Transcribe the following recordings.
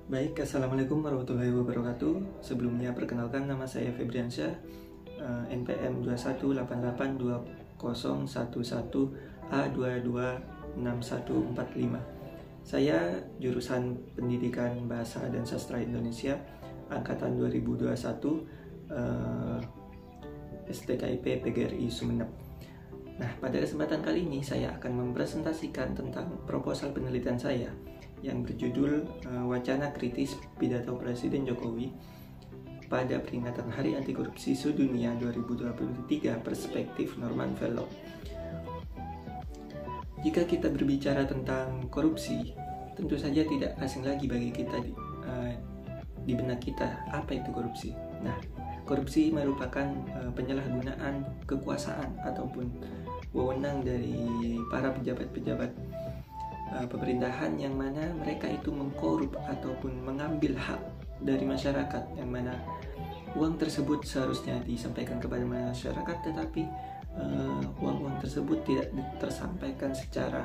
Baik, Assalamualaikum warahmatullahi wabarakatuh. Sebelumnya perkenalkan, nama saya Febriansyah, NPM 2188211A226145. Saya jurusan Pendidikan Bahasa dan Sastra Indonesia angkatan 2021, STKIP PGRI Sumeneb. Nah, pada kesempatan kali ini saya akan mempresentasikan tentang proposal penelitian saya yang berjudul Wacana Kritis Pidato Presiden Jokowi pada peringatan Hari Anti Korupsi Sedunia 2023 Perspektif Norman Fellow. Jika kita berbicara tentang korupsi, tentu saja tidak asing lagi bagi kita di benak kita apa itu korupsi. Nah, korupsi merupakan penyalahgunaan kekuasaan ataupun wewenang dari para pejabat-pejabat pemerintahan yang mana mereka itu mengkorup ataupun mengambil hak dari masyarakat, yang mana uang tersebut seharusnya disampaikan kepada masyarakat, tetapi uang-uang tersebut tidak tersampaikan secara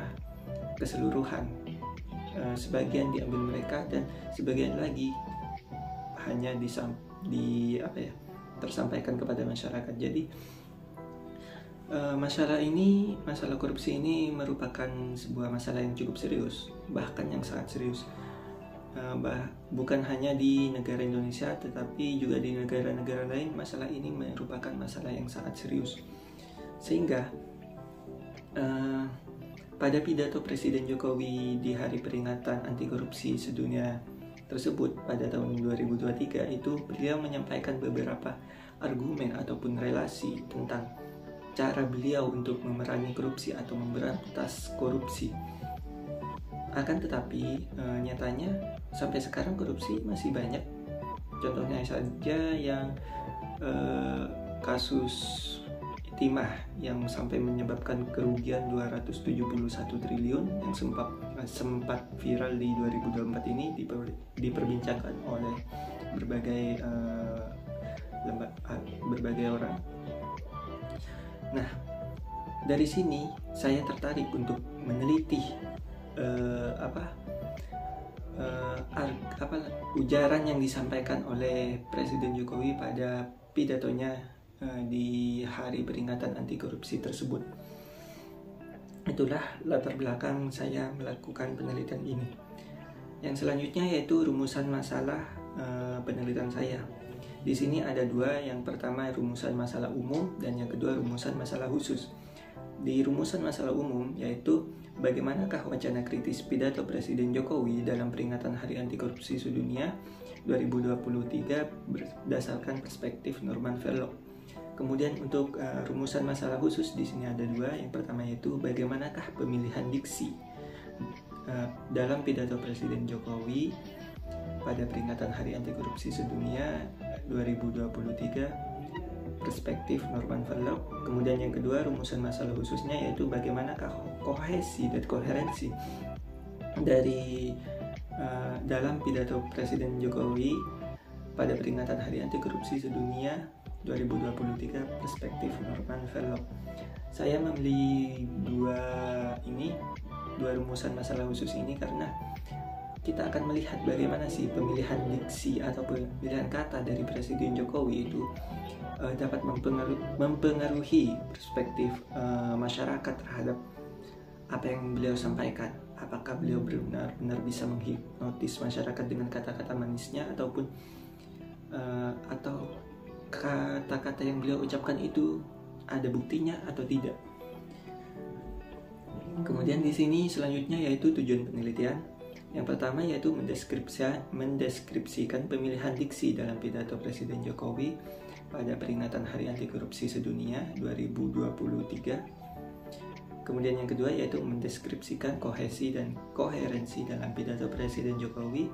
keseluruhan. Sebagian diambil mereka dan sebagian lagi hanya tersampaikan kepada masyarakat. Jadi masalah korupsi ini merupakan sebuah masalah yang cukup serius, bahkan yang sangat serius. Bukan hanya di negara Indonesia, tetapi juga di negara-negara lain masalah ini merupakan masalah yang sangat serius. Sehingga pada pidato Presiden Jokowi di hari peringatan anti korupsi sedunia tersebut pada tahun 2023 itu, beliau menyampaikan beberapa argumen ataupun relasi tentang cara beliau untuk memerangi korupsi atau memberantas korupsi. Akan tetapi nyatanya sampai sekarang korupsi masih banyak. Contohnya saja yang kasus timah yang sampai menyebabkan kerugian 271 triliun yang sempat viral di 2024 ini diperbincangkan oleh berbagai orang. Nah, dari sini saya tertarik untuk meneliti ujaran yang disampaikan oleh Presiden Jokowi pada pidatonya di hari peringatan anti korupsi tersebut. Itulah latar belakang saya melakukan penelitian ini. Yang selanjutnya yaitu rumusan masalah penelitian saya. Di sini ada dua, yang pertama rumusan masalah umum dan yang kedua rumusan masalah khusus. Di rumusan masalah umum yaitu bagaimanakah wacana kritis pidato Presiden Jokowi dalam peringatan Hari Anti Korupsi Sedunia 2023 berdasarkan perspektif Norman Fellow. Kemudian untuk rumusan masalah khusus di sini ada dua. Yang pertama yaitu bagaimanakah pemilihan diksi dalam pidato Presiden Jokowi pada peringatan Hari Anti Korupsi Sedunia 2023 perspektif Norman Fellow. Kemudian yang kedua rumusan masalah khususnya yaitu bagaimanakah kohesi dan koherensi dari dalam pidato Presiden Jokowi pada peringatan Hari Anti Korupsi Sedunia 2023 perspektif Norman Fellow. Saya memilih dua rumusan masalah khusus ini karena kita akan melihat bagaimana sih pemilihan diksi atau pemilihan kata dari Presiden Jokowi itu dapat mempengaruhi perspektif masyarakat terhadap apa yang beliau sampaikan. Apakah beliau benar-benar bisa menghipnotis masyarakat dengan kata-kata manisnya atau kata-kata yang beliau ucapkan itu ada buktinya atau tidak. Kemudian di sini selanjutnya yaitu tujuan penelitian. Yang pertama yaitu mendeskripsikan pemilihan diksi dalam pidato Presiden Jokowi pada peringatan Hari Anti Korupsi Sedunia 2023. Kemudian yang kedua yaitu mendeskripsikan kohesi dan koherensi dalam pidato Presiden Jokowi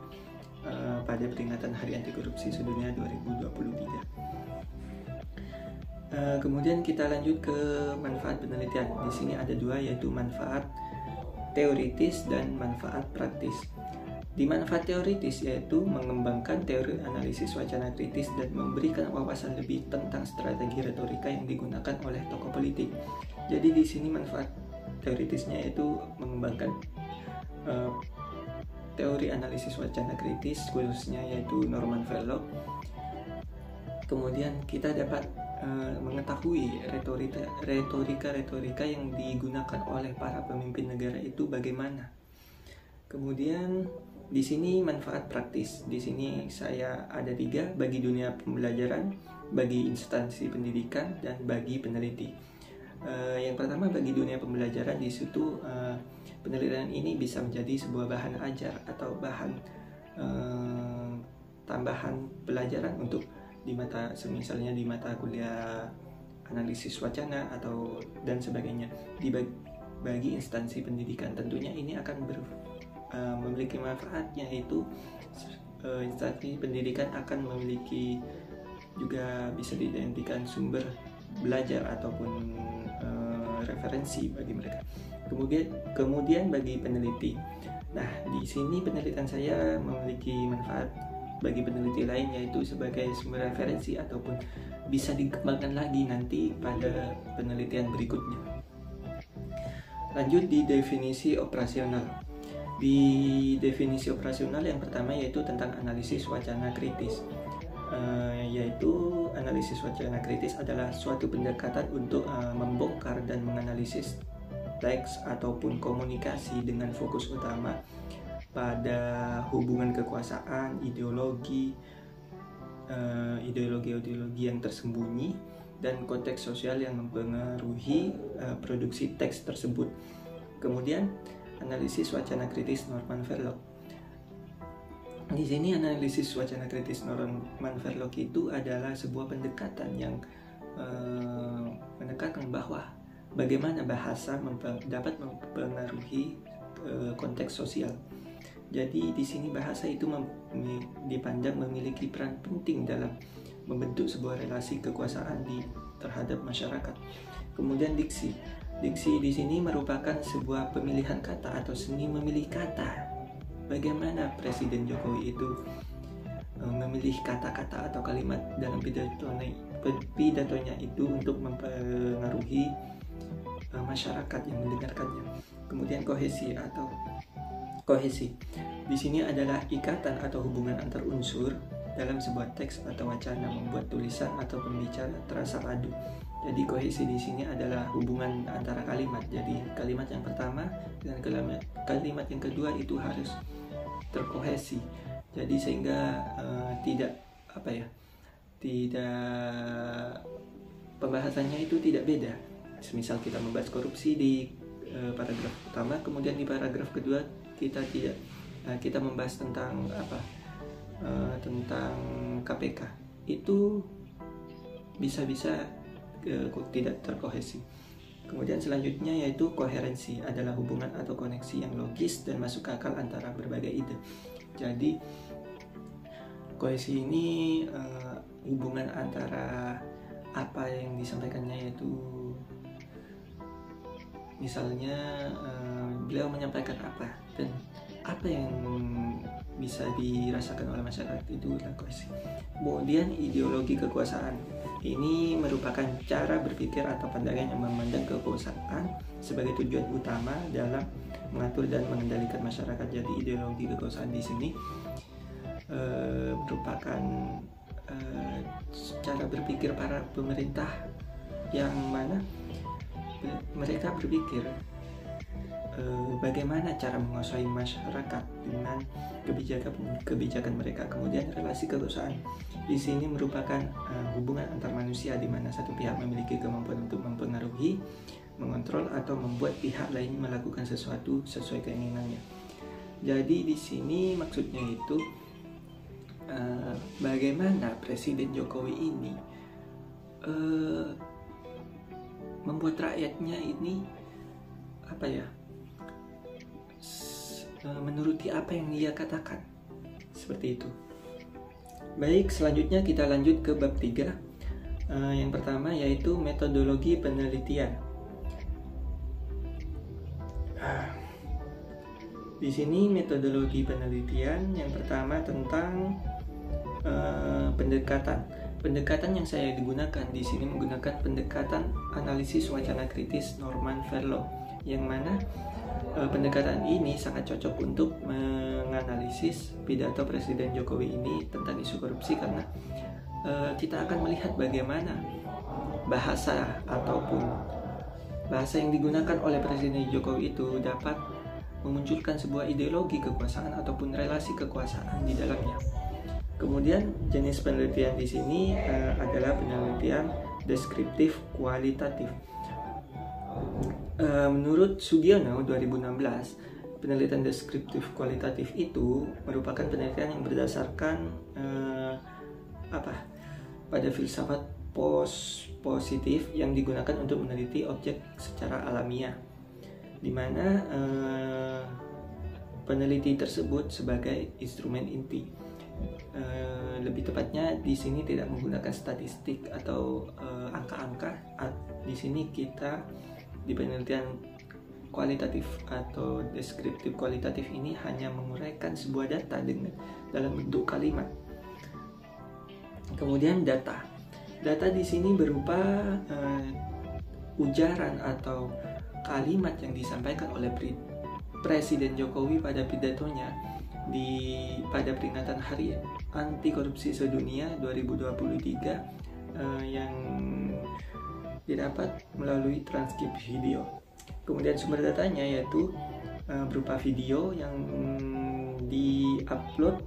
pada peringatan Hari Anti Korupsi Sedunia 2023. Kemudian kita lanjut ke manfaat penelitian. Di sini ada dua, yaitu manfaat teoritis dan manfaat praktis. Di manfaat teoritis yaitu mengembangkan teori analisis wacana kritis dan memberikan wawasan lebih tentang strategi retorika yang digunakan oleh tokoh politik. Jadi di sini manfaat teoritisnya yaitu mengembangkan teori analisis wacana kritis khususnya yaitu Norman Vello. Kemudian kita dapat mengetahui retorika yang digunakan oleh para pemimpin negara itu bagaimana. Kemudian di sini manfaat praktis. Di sini saya ada 3, bagi dunia pembelajaran, bagi instansi pendidikan, dan bagi peneliti. Yang pertama bagi dunia pembelajaran, di situ penelitian ini bisa menjadi sebuah bahan ajar atau bahan tambahan pelajaran untuk misalnya di mata kuliah analisis wacana atau dan sebagainya. Bagi instansi pendidikan tentunya ini akan memiliki manfaatnya, yaitu instansi pendidikan akan memiliki juga bisa dijadikan sumber belajar ataupun referensi bagi mereka. Kemudian bagi peneliti. Nah, di sini penelitian saya memiliki manfaat bagi peneliti lain, yaitu sebagai sumber referensi ataupun bisa dikembangkan lagi nanti pada penelitian berikutnya. Lanjut di definisi operasional. Di definisi operasional yang pertama yaitu tentang analisis wacana kritis. Yaitu analisis wacana kritis adalah suatu pendekatan untuk membongkar dan menganalisis teks ataupun komunikasi dengan fokus utama pada hubungan kekuasaan, ideologi yang tersembunyi, dan konteks sosial yang mempengaruhi produksi teks tersebut. Kemudian analisis wacana kritis Norman Vello. Di sini analisis wacana kritis Norman Vello itu adalah sebuah pendekatan yang menekankan bahwa bagaimana bahasa dapat mempengaruhi konteks sosial. Jadi di sini bahasa itu dipandang memiliki peran penting dalam membentuk sebuah relasi kekuasaan terhadap masyarakat. Kemudian diksi. Diksi di sini merupakan sebuah pemilihan kata atau seni memilih kata. Bagaimana Presiden Jokowi itu memilih kata-kata atau kalimat dalam pidatonya itu untuk mempengaruhi masyarakat yang mendengarkannya. Kemudian kohesi. Di sini adalah ikatan atau hubungan antar unsur dalam sebuah teks atau wacana, membuat tulisan atau pembicara terasa padu. Jadi kohesi di sini adalah hubungan antara kalimat. Jadi kalimat yang pertama dan kalimat yang kedua itu harus terkohesi. Jadi sehingga pembahasannya itu tidak beda. Misal kita membahas korupsi di paragraf pertama, kemudian di paragraf kedua kita membahas tentang tentang KPK, itu bisa-bisa tidak terkohesi. Kemudian selanjutnya yaitu koherensi, adalah hubungan atau koneksi yang logis dan masuk akal antara berbagai ide. Jadi kohesi ini hubungan antara apa yang disampaikannya, yaitu misalnya beliau menyampaikan apa dan apa yang bisa dirasakan oleh masyarakat, itu adalah kohesi. Kemudian ideologi kekuasaan. Ini merupakan cara berpikir atau pandangan yang memandang kekuasaan sebagai tujuan utama dalam mengatur dan mengendalikan masyarakat. Jadi ideologi kekuasaan di sini merupakan cara berpikir para pemerintah yang mana mereka berpikir bagaimana cara menguasai masyarakat dengan kebijakan mereka. Kemudian relasi kekuasaan di sini merupakan hubungan antar manusia di mana satu pihak memiliki kemampuan untuk mempengaruhi, mengontrol atau membuat pihak lain melakukan sesuatu sesuai keinginannya. Jadi di sini maksudnya itu bagaimana Presiden Jokowi ini membuat rakyatnya ini menuruti apa yang dia katakan, seperti itu. Baik, selanjutnya kita lanjut ke bab 3. Yang pertama yaitu metodologi penelitian. Di sini metodologi penelitian yang pertama tentang pendekatan. Pendekatan yang saya digunakan di sini menggunakan pendekatan analisis wacana kritis Norman Vello, yang mana pendekatan ini sangat cocok untuk menganalisis pidato Presiden Jokowi ini tentang isu korupsi, karena kita akan melihat bagaimana bahasa ataupun bahasa yang digunakan oleh Presiden Jokowi itu dapat memunculkan sebuah ideologi kekuasaan ataupun relasi kekuasaan di dalamnya. Kemudian jenis penelitian di sini adalah penelitian deskriptif kualitatif. Menurut Sugiono 2016, penelitian deskriptif kualitatif itu merupakan penelitian yang berdasarkan pada filsafat positif yang digunakan untuk meneliti objek secara alamiah, di mana peneliti tersebut sebagai instrumen inti. Lebih tepatnya di sini tidak menggunakan statistik atau angka-angka. Di sini kita di penelitian kualitatif atau deskriptif kualitatif ini hanya menguraikan sebuah data dalam bentuk kalimat. Kemudian data di sini berupa ujaran atau kalimat yang disampaikan oleh Presiden Jokowi pada pidatonya pada peringatan Hari Anti Korupsi Sedunia 2023 yang didapat melalui transkrip video. Kemudian sumber datanya yaitu berupa video yang di-upload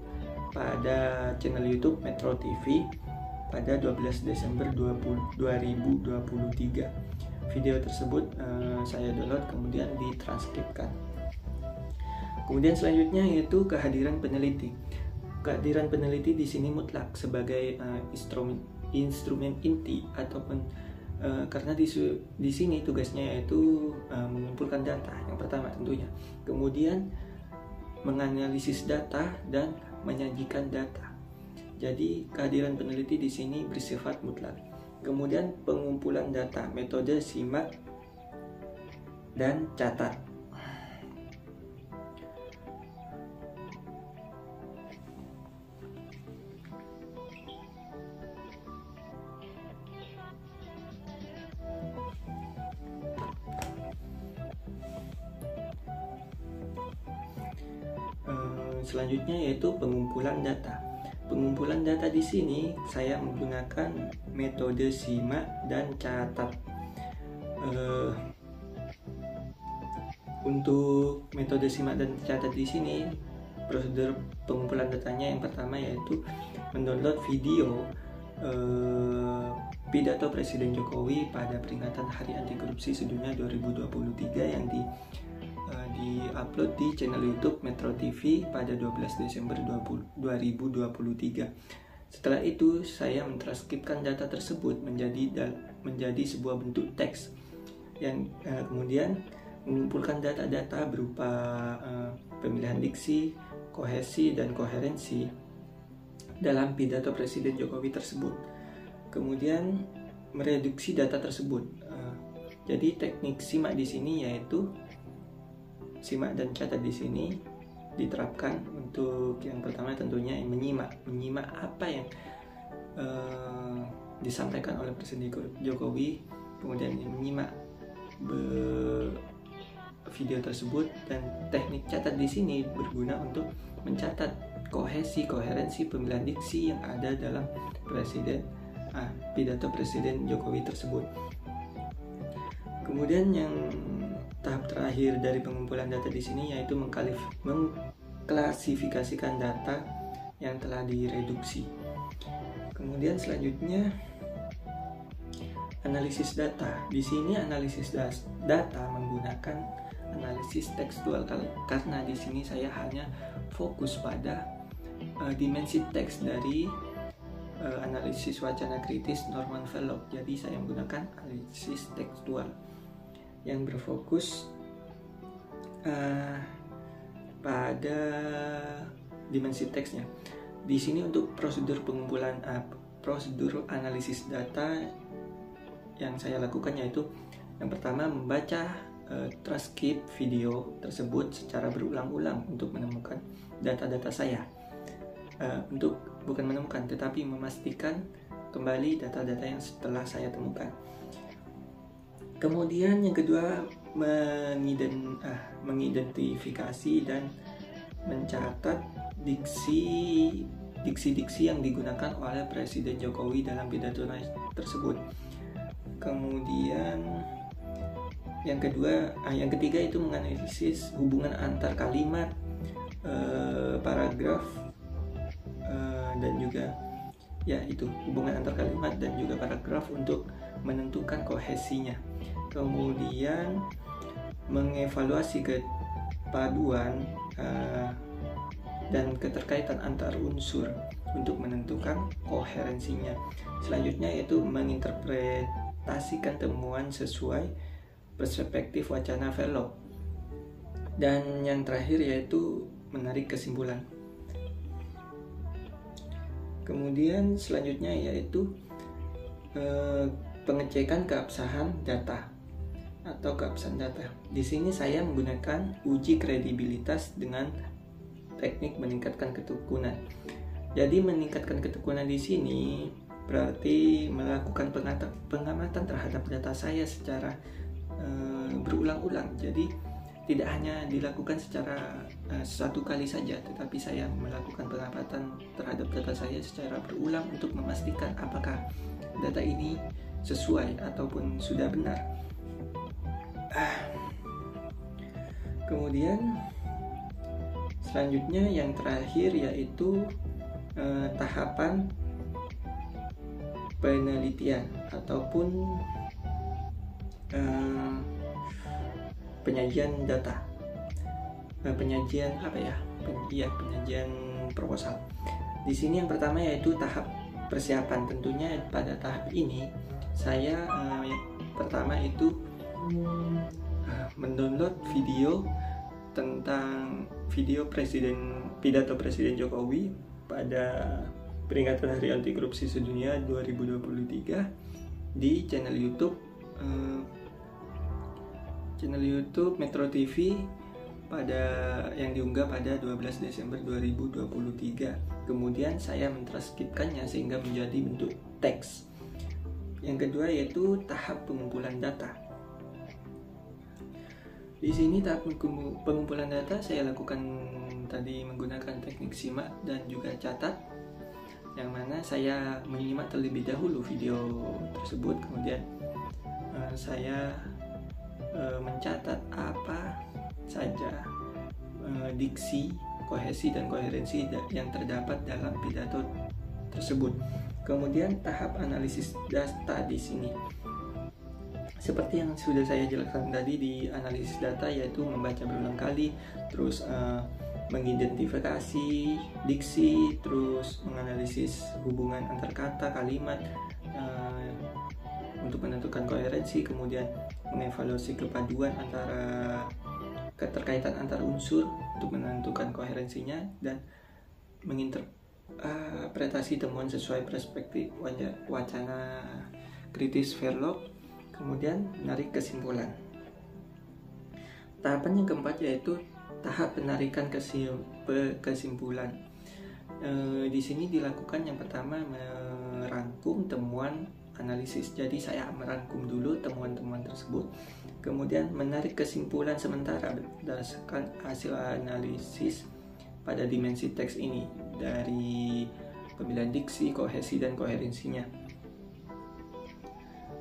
pada channel YouTube Metro TV pada 12 Desember 2023. Video tersebut saya download kemudian ditranskripkan. Kemudian selanjutnya yaitu kehadiran peneliti. Kehadiran peneliti di sini mutlak sebagai instrumen inti ataupun karena di sini tugasnya yaitu mengumpulkan data yang pertama tentunya, kemudian menganalisis data dan menyajikan data. Jadi kehadiran peneliti di sini bersifat mutlak. Kemudian pengumpulan data, metode simak dan catat. Selanjutnya yaitu pengumpulan data. Pengumpulan data di sini saya menggunakan metode simak dan catat. Untuk metode simak dan catat di sini, prosedur pengumpulan datanya yang pertama yaitu mendownload video pidato Presiden Jokowi pada peringatan Hari Anti Korupsi Sedunia 2023 yang di-upload di channel YouTube Metro TV pada 12 Desember 2023. Setelah itu, saya mentranskripkan data tersebut menjadi sebuah bentuk teks yang kemudian mengumpulkan data-data berupa pemilihan diksi, kohesi, dan koherensi dalam pidato Presiden Jokowi tersebut. Kemudian mereduksi data tersebut. Jadi teknik simak di sini yaitu simak dan catat di sini diterapkan untuk yang pertama tentunya menyimak apa yang disampaikan oleh Presiden Jokowi, kemudian menyimak video tersebut, dan teknik catat di sini berguna untuk mencatat koherensi pemilihan diksi yang ada dalam pidato Presiden Jokowi tersebut. Kemudian yang tahap terakhir dari pengumpulan data di sini yaitu mengklasifikasikan data yang telah direduksi. Kemudian selanjutnya analisis data. Di sini analisis data menggunakan analisis tekstual karena di sini saya hanya fokus pada dimensi teks dari analisis wacana kritis Norman Velok. Jadi saya menggunakan analisis tekstual yang berfokus pada dimensi teksnya. Di sini untuk prosedur pengumpulan prosedur analisis data yang saya lakukan yaitu yang pertama membaca transkrip video tersebut secara berulang-ulang untuk menemukan data-data saya. Bukan menemukan tetapi memastikan kembali data-data yang setelah saya temukan. Kemudian yang kedua mengidentifikasi dan mencatat diksi-diksi yang digunakan oleh Presiden Jokowi dalam pidato tersebut. Kemudian yang ketiga itu menganalisis hubungan antar kalimat, paragraf, dan juga hubungan antar kalimat dan juga paragraf untuk menentukan kohesinya. Kemudian mengevaluasi kepaduan dan keterkaitan antar unsur untuk menentukan koherensinya. Selanjutnya yaitu menginterpretasikan temuan sesuai perspektif wacana Verloc. Dan yang terakhir yaitu menarik kesimpulan. Kemudian selanjutnya yaitu pengecekan keabsahan data atau keabsahan data. Di sini saya menggunakan uji kredibilitas dengan teknik meningkatkan ketekunan. Jadi meningkatkan ketekunan di sini berarti melakukan pengamatan terhadap data saya secara berulang-ulang. Jadi tidak hanya dilakukan secara satu kali saja, tetapi saya melakukan pengamatan terhadap data saya secara berulang untuk memastikan apakah data ini sesuai ataupun sudah benar. Kemudian selanjutnya yang terakhir yaitu tahapan penelitian ataupun penyajian data, penyajian proposal. Di sini yang pertama yaitu tahap persiapan. Tentunya pada tahap ini saya pertama itu mendownload video tentang pidato Presiden Jokowi pada peringatan Hari Anti Korupsi Sedunia 2023 di channel YouTube Metro TV yang diunggah pada 12 Desember 2023. Kemudian saya mentranskripkannya sehingga menjadi bentuk teks. Yang kedua yaitu tahap pengumpulan data. Di sini tahap pengumpulan data saya lakukan tadi menggunakan teknik simak dan juga catat, yang mana saya menyimak terlebih dahulu video tersebut, kemudian saya mencatat apa saja diksi, kohesi, dan koherensi yang terdapat dalam pidato tersebut. Kemudian tahap analisis data di sini. Seperti yang sudah saya jelaskan tadi di analisis data, yaitu membaca berulang kali, terus mengidentifikasi diksi, terus menganalisis hubungan antar kata, kalimat untuk menentukan koherensi, kemudian mengevaluasi kepaduan antara keterkaitan antar unsur untuk menentukan koherensinya, dan menginterpretasi temuan sesuai perspektif wacana kritis Verloc. Kemudian menarik kesimpulan. Tahapan yang keempat yaitu tahap penarikan kesimpulan. Di sini dilakukan yang pertama merangkum temuan analisis. Jadi saya merangkum dulu temuan-temuan tersebut. Kemudian menarik kesimpulan sementara berdasarkan hasil analisis pada dimensi teks ini dari pemilihan diksi, kohesi, dan koherensinya.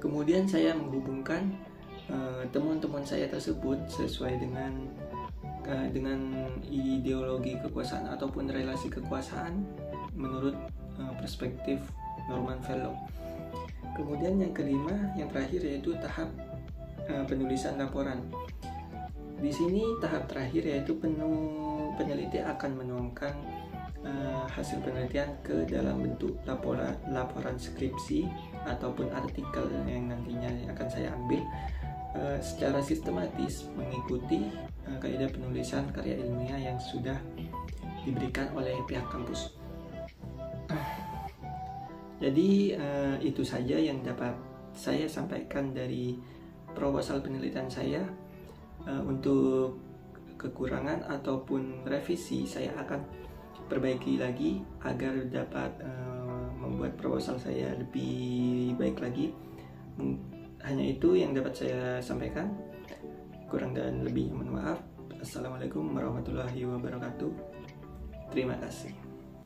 Kemudian saya menghubungkan temuan-temuan saya tersebut sesuai dengan ideologi kekuasaan ataupun relasi kekuasaan menurut perspektif Norman Verloc. Kemudian yang kelima, yang terakhir yaitu tahap penulisan laporan. Di sini tahap terakhir yaitu peneliti akan menuangkan hasil penelitian ke dalam bentuk laporan skripsi ataupun artikel yang nantinya akan saya ambil secara sistematis mengikuti kaidah penulisan karya ilmiah yang sudah diberikan oleh pihak kampus. Jadi itu saja yang dapat saya sampaikan dari proposal penelitian saya. Untuk kekurangan ataupun revisi saya akan perbaiki lagi agar dapat membuat proposal saya lebih baik lagi. Hanya itu yang dapat saya sampaikan. Kurang dan lebihnya mohon maaf. Assalamualaikum warahmatullahi wabarakatuh. Terima kasih.